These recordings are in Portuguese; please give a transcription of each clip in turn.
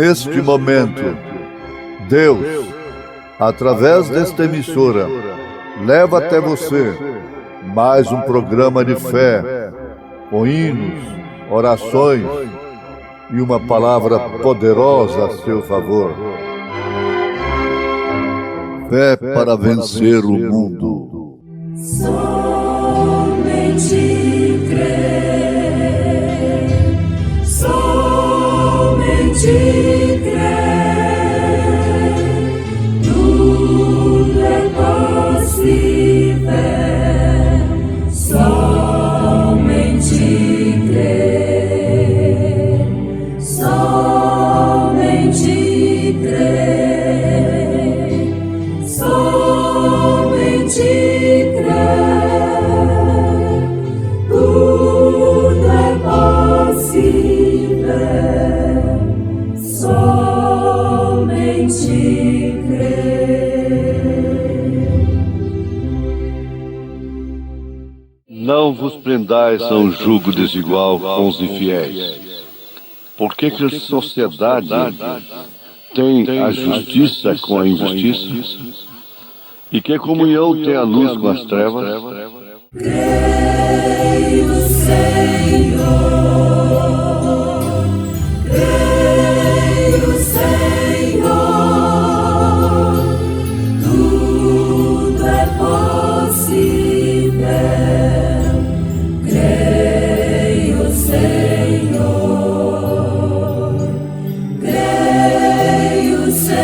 Neste momento, Deus, através desta emissora, leva até você mais um programa de fé, com hinos, orações e uma palavra poderosa a seu favor. Fé para vencer o mundo. Somente crer, somente crer, tudo é possível, somente crer, somente crer, somente crer, tudo é possível, somente crer. Não vos prendais a um jugo desigual com os infiéis. Porque que a sociedade tem a justiça com a injustiça? E que comunhão tem a luz com as trevas? Creio, Senhor, creio, Senhor, tudo é possível. Creio, Senhor, creio, Senhor,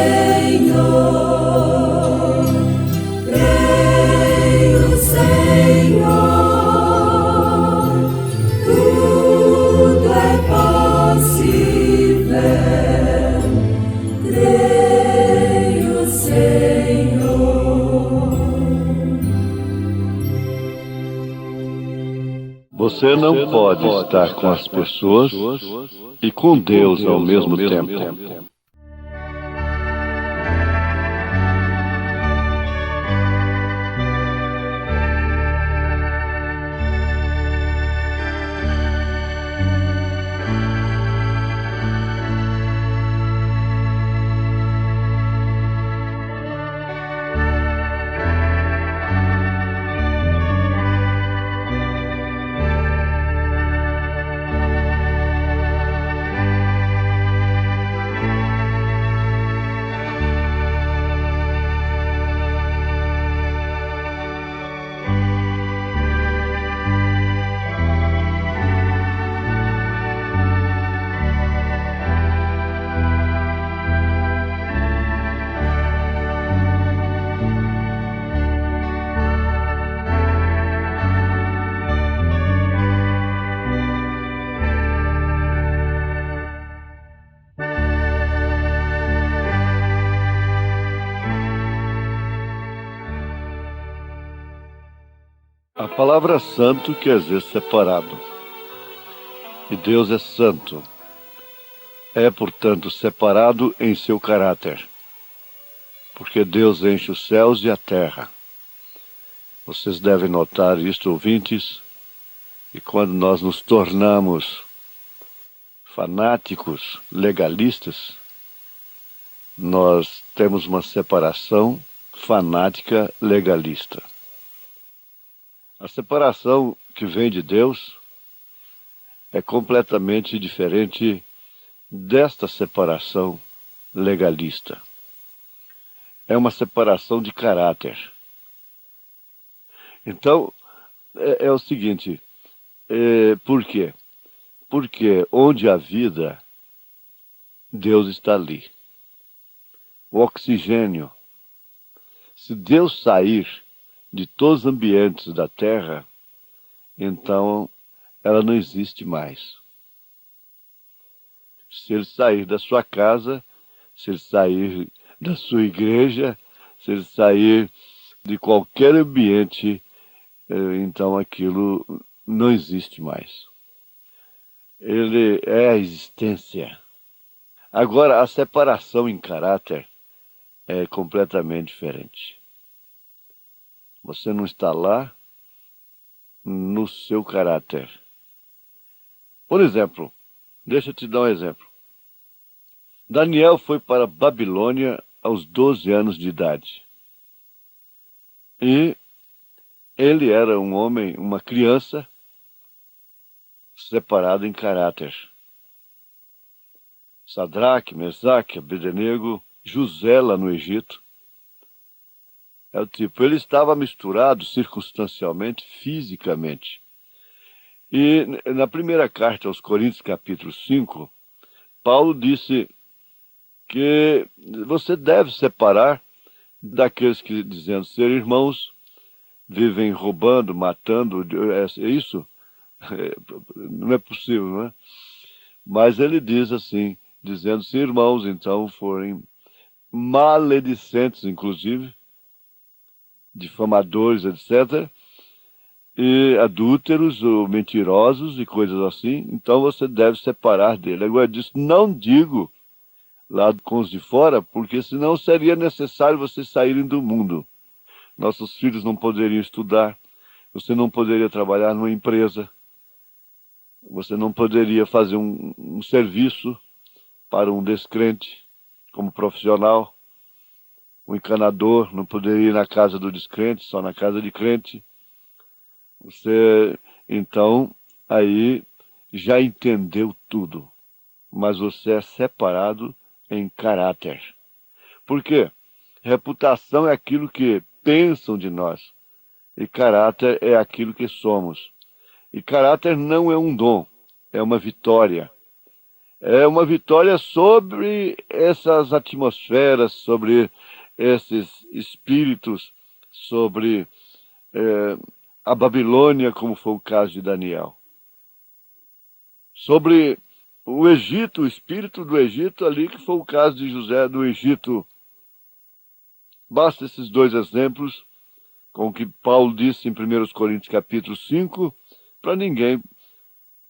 creio, Senhor, tudo é possível. Creio, Senhor. Você não pode estar com as pessoas e com Deus ao mesmo tempo. A palavra santo quer dizer separado. E Deus é santo. É, portanto, separado em seu caráter. Porque Deus enche os céus e a terra. Vocês devem notar isto, ouvintes, e quando nós nos tornamos fanáticos, legalistas, nós temos uma separação fanática legalista. A separação que vem de Deus é completamente diferente desta separação legalista. É uma separação de caráter. Então, é o seguinte, por quê? Porque onde há vida, Deus está ali. O oxigênio. Se Deus sair de todos os ambientes da Terra, então ela não existe mais. Se ele sair da sua casa, se ele sair da sua igreja, se ele sair de qualquer ambiente, então aquilo não existe mais. Ele é a existência. Agora, a separação em caráter é completamente diferente. Você não está lá no seu caráter. Por exemplo, deixa eu te dar um exemplo. Daniel foi para a Babilônia aos 12 anos de idade. E ele era um homem, uma criança, separado em caráter. Sadraque, Mesaque, Abednego, José lá no Egito. É o tipo, ele estava misturado circunstancialmente, fisicamente. E na primeira carta aos Coríntios, capítulo 5, Paulo disse que você deve separar daqueles que, dizendo ser irmãos, vivem roubando, matando, é isso? Não é possível, não é? Mas ele diz assim, dizendo-se irmãos, então forem maledicentes, inclusive, difamadores, etc., e adúlteros ou mentirosos e coisas assim, então você deve separar dele. Agora diz, não digo lá com os de fora, porque senão seria necessário vocês saírem do mundo. Nossos filhos não poderiam estudar, você não poderia trabalhar numa empresa, você não poderia fazer um serviço para um descrente como profissional, um encanador não poderia ir na casa do descrente, só na casa de crente. Você, então, aí já entendeu tudo, mas você é separado em caráter. Por quê? Reputação é aquilo que pensam de nós, e caráter é aquilo que somos. E caráter não é um dom, é uma vitória. É uma vitória sobre essas atmosferas, sobre esses espíritos, sobre a Babilônia, como foi o caso de Daniel. Sobre o Egito, o espírito do Egito ali, que foi o caso de José do Egito. Basta esses dois exemplos, com o que Paulo disse em 1 Coríntios capítulo 5, para ninguém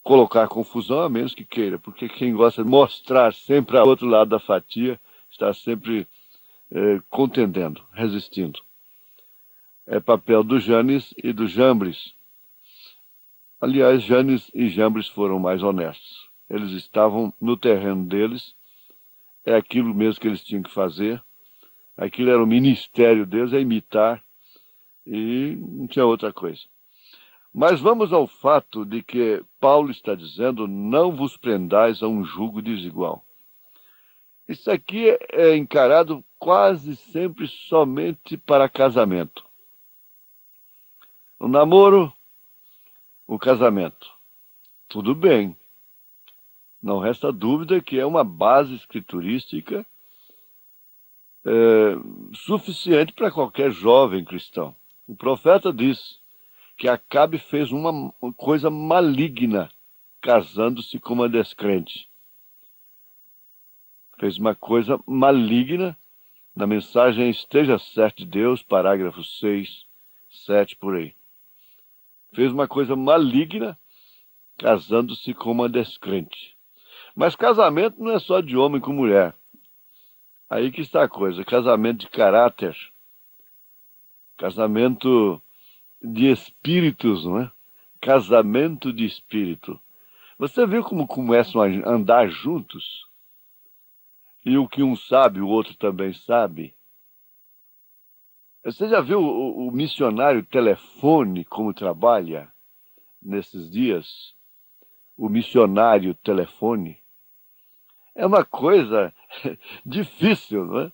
colocar confusão, a menos que queira, porque quem gosta de mostrar sempre ao outro lado da fatia está sempre contendendo, resistindo. É papel do Janes e do Jambres. Aliás, Janes e Jambres foram mais honestos. Eles estavam no terreno deles, é aquilo mesmo que eles tinham que fazer, aquilo era o ministério deles, é imitar, e não tinha outra coisa. Mas vamos ao fato de que Paulo está dizendo, não vos prendais a um jugo desigual. Isso aqui é encarado quase sempre somente para casamento. O namoro, o casamento. Tudo bem. Não resta dúvida que é uma base escriturística suficiente para qualquer jovem cristão. O profeta diz que Acabe fez uma coisa maligna casando-se com uma descrente. Fez uma coisa maligna na mensagem Esteja Certo de Deus, parágrafo 6, 7, por aí. Fez uma coisa maligna casando-se com uma descrente. Mas casamento não é só de homem com mulher. Aí que está a coisa, casamento de caráter, casamento de espíritos, não é? Casamento de espírito. Você viu como começam a andar juntos? E o que um sabe, o outro também sabe. Você já viu o missionário telefone como trabalha nesses dias? O missionário telefone? É uma coisa difícil, não é?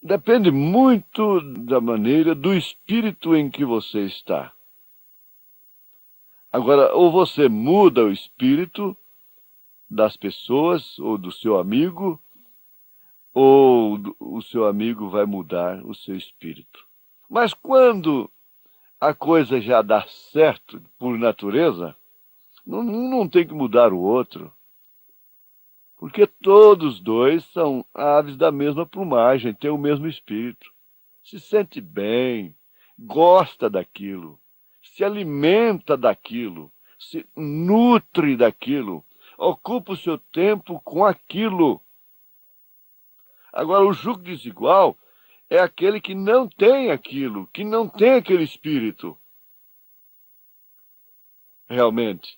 Depende muito da maneira, do espírito em que você está. Agora, ou você muda o espírito das pessoas, ou do seu amigo, ou o seu amigo vai mudar o seu espírito. Mas quando a coisa já dá certo por natureza, não tem que mudar o outro. Porque todos dois são aves da mesma plumagem, têm o mesmo espírito. Se sente bem, gosta daquilo, se alimenta daquilo, se nutre daquilo, ocupa o seu tempo com aquilo. Agora, o jugo desigual é aquele que não tem aquilo, que não tem aquele espírito. Realmente.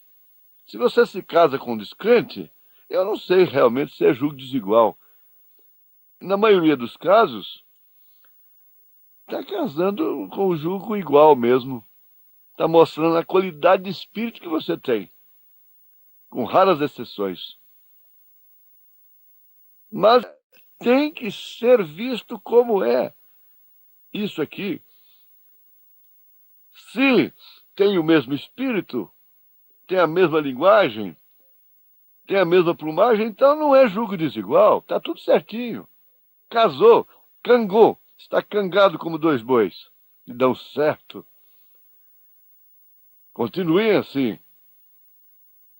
Se você se casa com um descrente, Eu não sei realmente se é julgo desigual. Na maioria dos casos, está casando com o julgo igual mesmo. Está mostrando a qualidade de espírito que você tem, com raras exceções. Mas tem que ser visto como é. Isso aqui, se tem o mesmo espírito, tem a mesma linguagem, tem a mesma plumagem, então não é julgo desigual, está tudo certinho. Casou, cangou, está cangado como dois bois, e dão certo. Continuem assim.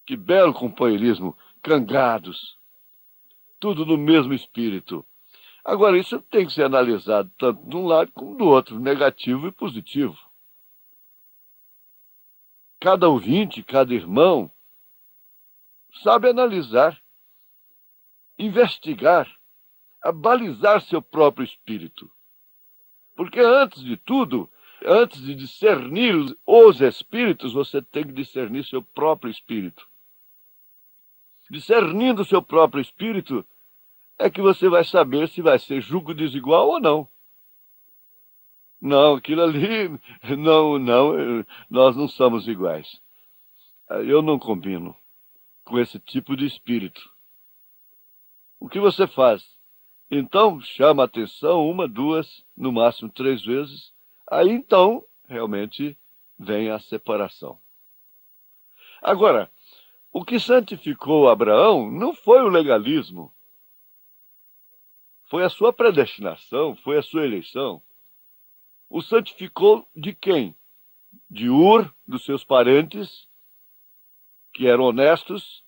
Que belo companheirismo, cangados, tudo no mesmo espírito. Agora, isso tem que ser analisado tanto de um lado como do outro, negativo e positivo. Cada ouvinte, cada irmão, sabe analisar, investigar, abalizar seu próprio espírito. Porque antes de tudo, antes de discernir os espíritos, você tem que discernir seu próprio espírito. Discernindo seu próprio espírito, é que você vai saber se vai ser julgo desigual ou não. Não, aquilo ali, não, nós não somos iguais. Eu não combino com esse tipo de espírito. O que você faz? Então, chama a atenção uma, duas, no máximo 3 vezes. Aí, então, realmente vem a separação. Agora, o que santificou Abraão não foi o legalismo. Foi a sua predestinação, foi a sua eleição. O santificou de quem? De Ur, dos seus parentes, que eram honestos,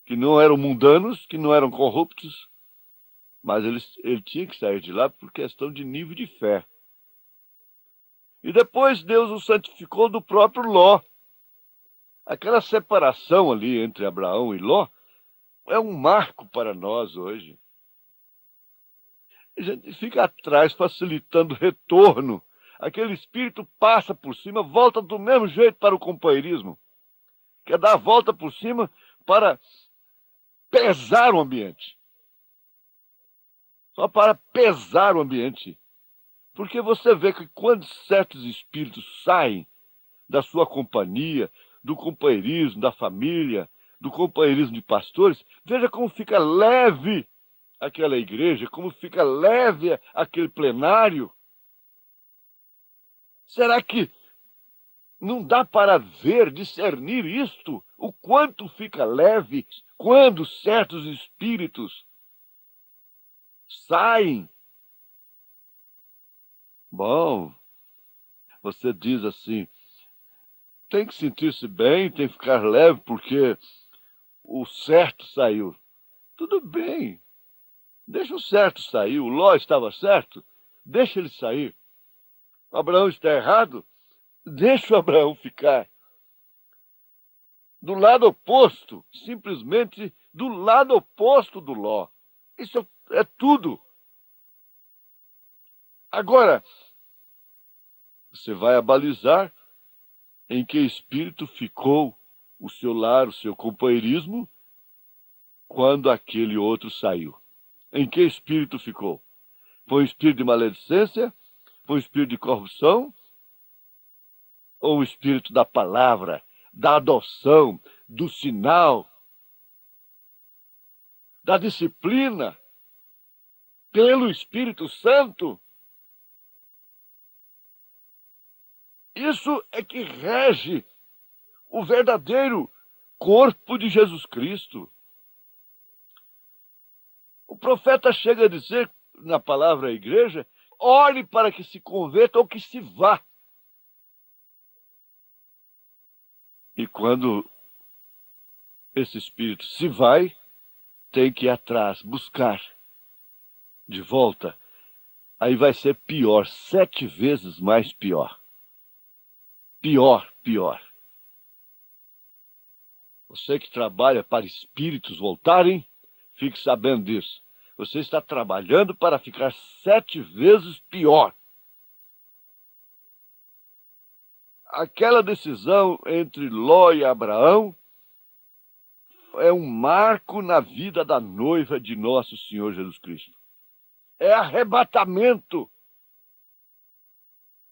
que não eram mundanos, que não eram corruptos, mas ele tinha que sair de lá por questão de nível de fé. E depois Deus o santificou do próprio Ló. Aquela separação ali entre Abraão e Ló é um marco para nós hoje. A gente fica atrás, facilitando o retorno. Aquele espírito passa por cima, volta do mesmo jeito para o companheirismo. Quer dar a volta por cima para pesar o ambiente. Só para pesar o ambiente. Porque você vê que quando certos espíritos saem da sua companhia, do companheirismo, da família, do companheirismo de pastores, veja como fica leve aquela igreja, como fica leve aquele plenário. Será que não dá para ver, discernir isto? O quanto fica leve quando certos espíritos saem? Bom, você diz assim, tem que sentir-se bem, tem que ficar leve, porque o certo saiu. Tudo bem, deixa o certo sair. O Ló estava certo, deixa ele sair. Abraão está errado, deixa o Abraão ficar. Do lado oposto, simplesmente do lado oposto do Ló. Isso é tudo. Agora, você vai abalizar em que espírito ficou o seu lar, o seu companheirismo, quando aquele outro saiu. Em que espírito ficou? Foi um espírito de maledicência? Foi um espírito de corrupção? Ou um espírito da palavra, da adoção, do sinal, da disciplina, pelo Espírito Santo? Isso é que rege o verdadeiro corpo de Jesus Cristo. O profeta chega a dizer, na palavra à igreja, ore para que se converta ou que se vá. E quando esse espírito se vai, tem que ir atrás, buscar de volta. Aí vai ser pior, 7 vezes mais pior. Pior. Você que trabalha para espíritos voltarem, fique sabendo disso. Você está trabalhando para ficar 7 vezes pior. Aquela decisão entre Ló e Abraão é um marco na vida da noiva de nosso Senhor Jesus Cristo. É arrebatamento.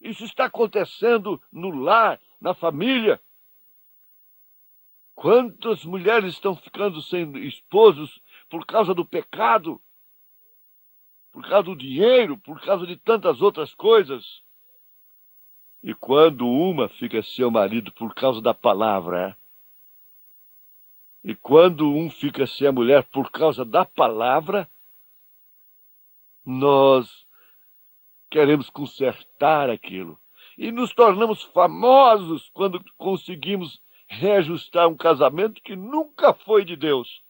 Isso está acontecendo no lar, na família. Quantas mulheres estão ficando sem esposos por causa do pecado, por causa do dinheiro, por causa de tantas outras coisas? E quando uma fica sem o marido por causa da palavra, e quando um fica sem a mulher por causa da palavra, nós queremos consertar aquilo. E nos tornamos famosos quando conseguimos reajustar um casamento que nunca foi de Deus.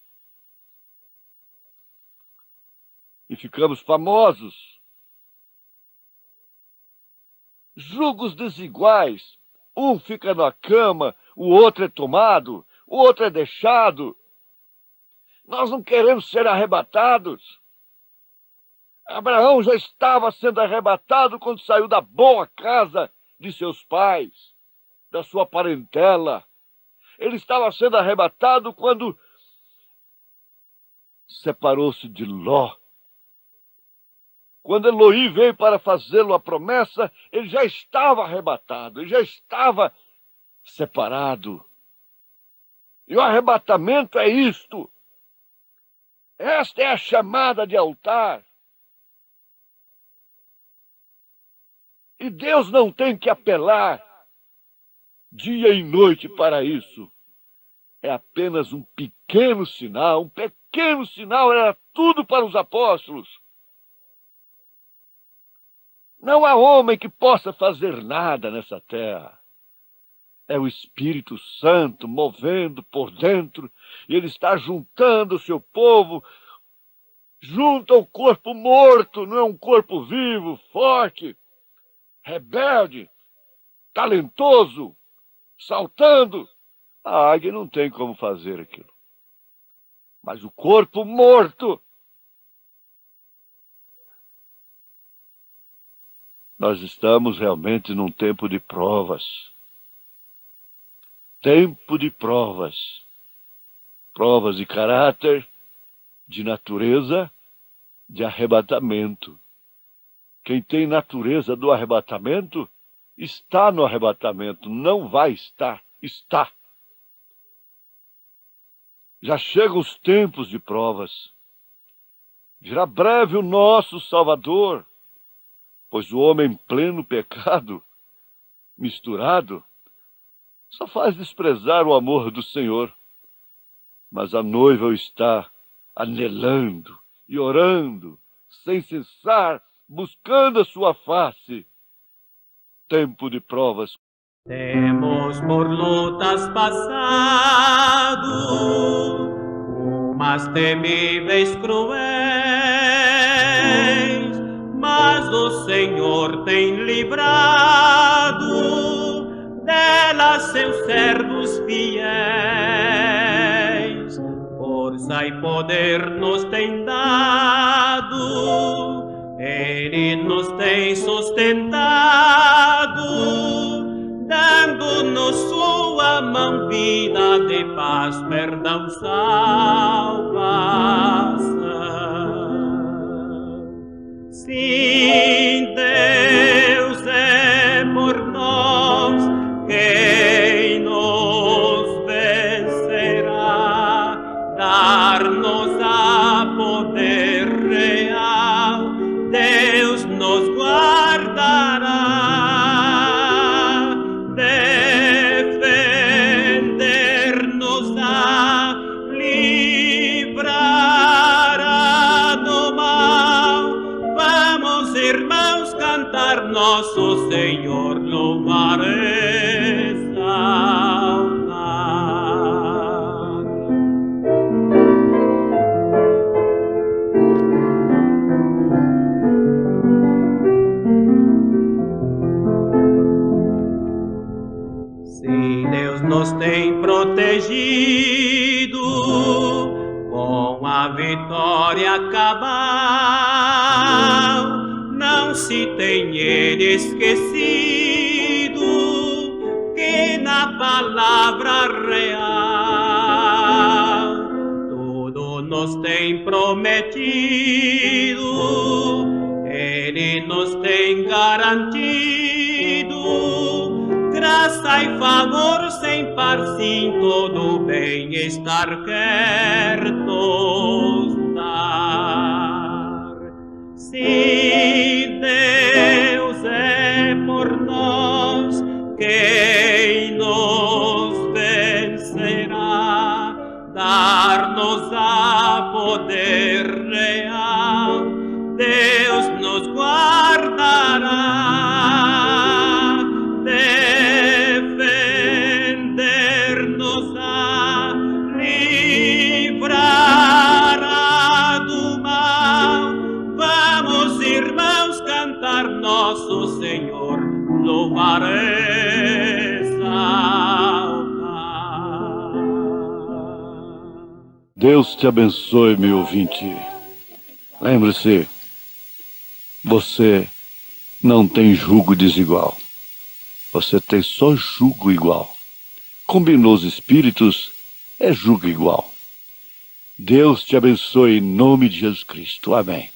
E ficamos famosos. Julgos desiguais. Um fica na cama, o outro é tomado, o outro é deixado. Nós não queremos ser arrebatados. Abraão já estava sendo arrebatado quando saiu da boa casa de seus pais, da sua parentela. Ele estava sendo arrebatado quando separou-se de Ló. Quando Eloí veio para fazê-lo a promessa, ele já estava arrebatado, ele já estava separado. E o arrebatamento é isto. Esta é a chamada de altar. E Deus não tem que apelar dia e noite para isso. É apenas um pequeno sinal. Um pequeno sinal era tudo para os apóstolos. Não há homem que possa fazer nada nessa terra. É o Espírito Santo movendo por dentro, e ele está juntando o seu povo junto ao corpo morto, não é um corpo vivo, forte, rebelde, talentoso, saltando. A águia não tem como fazer aquilo. Mas o corpo morto, nós estamos realmente num tempo de provas. Tempo de provas. Provas de caráter, de natureza, de arrebatamento. Quem tem natureza do arrebatamento, está no arrebatamento. Não vai estar, está. Já chegam os tempos de provas. Virá breve o nosso Salvador. Pois o homem em pleno pecado, misturado, só faz desprezar o amor do Senhor. Mas a noiva o está anelando e orando, sem cessar, buscando a sua face. Tempo de provas. Temos por lutas passado, umas temíveis cruéis, mas o Senhor tem livrado delas seus servos fiéis. Força e poder nos tem dado, Ele nos tem sustentado, dando-nos sua mão, vida de paz, perdão, salvação. Sim, Deus é por nós, quem nos vencerá, dar-nos a poder real, Deus nos guardará, defender-nos-á, livrará do mal. Vamos, irmãos, cantar nosso Senhor, louvar, exaltar. Se Deus nos tem protegido com a vitória cabal, não se tem Ele esquecido que na palavra real nos tem prometido, Ele nos tem garantido, graça e favor sem par, sim, todo bem-estar quer nos dar. Se Deus é por nós, quem nos vencerá? Dar-nos a poder real, Deus nos guardará, defender-nos-á, livrará do mal. Vamos, irmãos, cantar nosso Senhor, louvar exaltar. Deus te abençoe, meu ouvinte. Lembre-se, você não tem jugo desigual. Você tem só jugo igual. Combinou os espíritos, é jugo igual. Deus te abençoe em nome de Jesus Cristo. Amém.